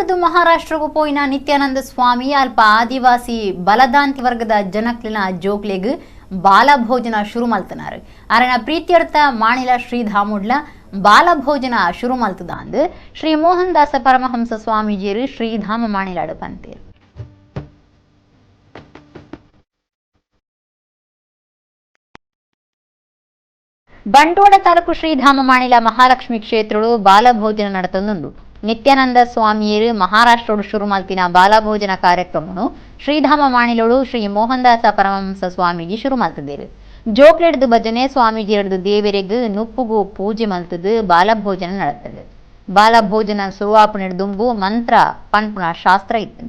ಅಲ್ಪಡ್ದು ಮಹಾರಾಷ್ಟ್ರಗೂ ಪೋಯಿನ ನಿತ್ಯಾನಂದ ಸ್ವಾಮಿ ಅಲ್ಪ ಆದಿವಾಸಿ ಬಲದಾಂತಿ ವರ್ಗದ ಜನಕ್ಲಿನ ಜೋಕ್ಲೆಗ್ ಬಾಲಭೋಜನ ಶುರು ಮಲ್ತನಾರು ಅರನ ಪ್ರೀತ್ಯರ್ಥ ಮಾಣಿಲ ಶ್ರೀಧಾಮುಡ್ಲ ಬಾಲಭೋಜನ ಶುರು ಮಲ್ತದ ಅಂದು ಶ್ರೀ ಮೋಹನ್ ದಾಸ ಪರಮಹಂಸ ಸ್ವಾಮೀಜಿಯರು ಶ್ರೀಧಾಮ ಮಾಣಿಲಾಡು ಪಂತೇರು. ಬಂಟ್ವಾಳ ತಾಲೂಕು ಶ್ರೀಧಾಮ ಮಾಣಿಲ ಮಹಾಲಕ್ಷ್ಮಿ ಕ್ಷೇತ್ರಗಳು ಬಾಲಭೋಜನ ನಡೆತಂದುಂಡು. ನಿತ್ಯಾನಂದ ಸ್ವಾಮಿಯರು ಮಹಾರಾಷ್ಟ್ರೋಡು ಶುರು ಮಲ್ತಿನ ಬಾಲಭೋಜನ ಕಾರ್ಯಕ್ರಮನು ಶ್ರೀಧಾಮ ಮಾಣಿಲೋಡು ಶ್ರೀ ಮೋಹನ್ ದಾಸ ಪರಮಹಂಸ ಸ್ವಾಮೀಜಿ ಶುರು ಮಲ್ತದೇರು. ಜೋಕ್ಲೆಡ್ದು ಭಜನೆ ಸ್ವಾಮೀಜಿ ಹಿಡಿದು ದೇವರಿಗೆ ನುಪ್ಪುಗು ಪೂಜೆ ಮಲ್ತದು ಬಾಲಭೋಜನ ನಡೆತದೆ. ಬಾಲಭೋಜನ ಶುರುವಾಪು ನಡೆದುಂಬು ಮಂತ್ರ ಪಂಪುನ ಶಾಸ್ತ್ರ ಇತ್ತು.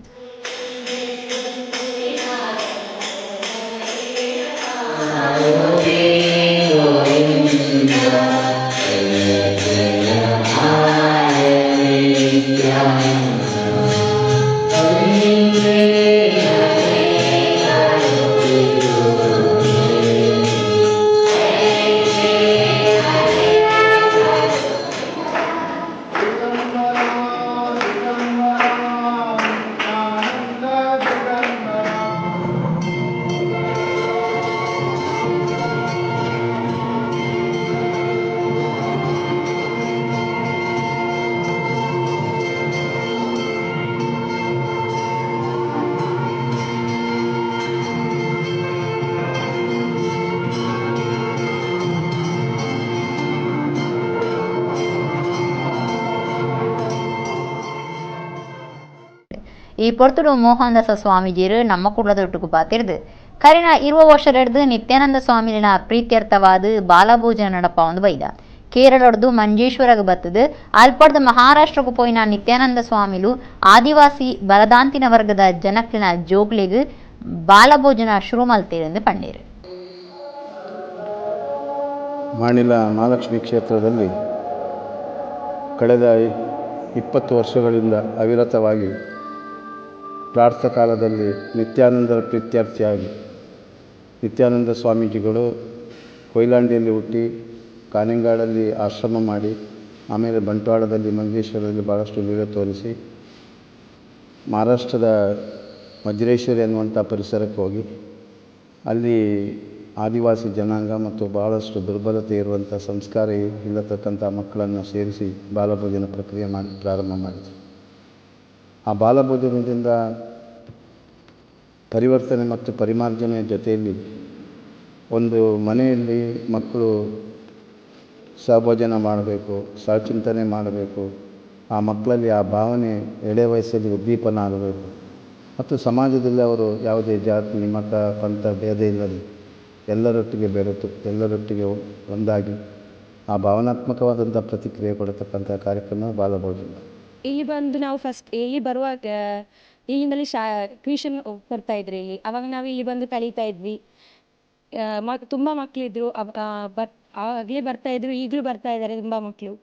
ಈ ಪೊರ್ತುಡು ಮೋಹನ್ ದಾಸ ಸ್ವಾಮೀಜಿಯರು ನಮ್ಮ ಕುಡ್ಲದೊಟ್ಟುಕು ಪಾತಿರ್ದು ಕರಿನ 20 ವರ್ಷರೆಡ್ದು ನಿತ್ಯಾನಂದ ಸ್ವಾಮಿನ ಪ್ರೀತ್ಯರ್ಥವಾದ ಬಾಲಭೋಜನ ನಡಪ ಒಂದು ಬೈದ ಕೇರಳಡ್ದು ಮಂಜೇಶ್ವರಗ ಬತ್ತದು ಅಲ್ಪಡ್ದು ಮಹಾರಾಷ್ಟ್ರಗೂ ಪೋಯಿನ ನಿತ್ಯಾನಂದ ಸ್ವಾಮಿಲು ಆದಿವಾಸಿ ಬಲದಾಂತಿನ ವರ್ಗದ ಜನಕ್ಲಿನ ಜೋಗ್ಲೆಗ್ ಬಾಲಭೋಜನ ಶುರು ಮಲ್ತೇರೆಂದು ಪಂಡೇರು. ಮಾಣಿಲ ಮಹಾಲಕ್ಷ್ಮಿ ಕ್ಷೇತ್ರದಲ್ಲಿ ಕಳೆದ 20 ವರ್ಷಗಳಿಂದ ಅವಿರತವಾಗಿ ಪ್ರಾರ್ಥ ಕಾಲದಲ್ಲಿ ನಿತ್ಯಾನಂದರ ಪ್ರೀತ್ಯರ್ಥಿಯಾಗಿ ನಿತ್ಯಾನಂದ ಸ್ವಾಮೀಜಿಗಳು ಕೊಯ್ಲಾಂಡಿಯಲ್ಲಿ ಹುಟ್ಟಿ ಕಾನೆಂಗಾಡಲ್ಲಿ ಆಶ್ರಮ ಮಾಡಿ ಆಮೇಲೆ ಬಂಟ್ವಾಳದಲ್ಲಿ ಮಂಜೇಶ್ವರದಲ್ಲಿ ಭಾಳಷ್ಟು ಲೀಲೆ ತೋರಿಸಿ ಮಹಾರಾಷ್ಟ್ರದ ವಜ್ರೇಶ್ವರಿ ಅನ್ನುವಂಥ ಪರಿಸರಕ್ಕೆ ಹೋಗಿ ಅಲ್ಲಿ ಆದಿವಾಸಿ ಜನಾಂಗ ಮತ್ತು ಭಾಳಷ್ಟು ದುರ್ಬಲತೆ ಇರುವಂಥ ಸಂಸ್ಕಾರ ಇಲ್ಲತಕ್ಕಂಥ ಮಕ್ಕಳನ್ನು ಸೇರಿಸಿ ಬಾಲಭೋಜನ ಪ್ರಕ್ರಿಯೆ ಪ್ರಾರಂಭ ಮಾಡಿದರು. ಆ ಬಾಲಭೋಜನದಿಂದ ಪರಿವರ್ತನೆ ಮತ್ತು ಪರಿಮಾರ್ಜನೆಯ ಜೊತೆಯಲ್ಲಿ ಒಂದು ಮನೆಯಲ್ಲಿ ಮಕ್ಕಳು ಸಹಭೋಜನ ಮಾಡಬೇಕು, ಸಹಚಿಂತನೆ ಮಾಡಬೇಕು, ಆ ಮಕ್ಕಳಲ್ಲಿ ಆ ಭಾವನೆ ಎಳೆ ವಯಸ್ಸಲ್ಲಿ ಉದ್ದೀಪನ ಆಗಬೇಕು ಮತ್ತು ಸಮಾಜದಲ್ಲಿ ಅವರು ಯಾವುದೇ ಜಾತಿ ಮತ ಪಂಥ ಭೇದ ಇಲ್ಲದೆ ಎಲ್ಲರೊಟ್ಟಿಗೆ ಬೆರೆತು ಎಲ್ಲರೊಟ್ಟಿಗೆ ಒಂದಾಗಿ ಆ ಭಾವನಾತ್ಮಕವಾದಂಥ ಪ್ರತಿಕ್ರಿಯೆ ಕೊಡತಕ್ಕಂಥ ಕಾರ್ಯಕ್ರಮ ಬಾಲಭೋಜನ. ಇಲ್ಲಿ ಬಂದು ನಾವು ಫಸ್ಟ್ ಇಲ್ಲಿ ಬರುವಾಗ ಇಲ್ಲಿಂದಲೇ ಟ್ಯೂಷನ್ ಬರ್ತಾ ಇದ್ರಿ. ಅವಾಗ ನಾವು ಇಲ್ಲಿ ಬಂದು ಕಲಿತಾ ಇದ್ವಿ. ತುಂಬ ಮಕ್ಕಳಿದ್ರು, ಆಗಲೇ ಬರ್ತಾ ಇದ್ರು, ಈಗಲೂ ಬರ್ತಾ ಇದ್ದಾರೆ ತುಂಬ ಮಕ್ಕಳು.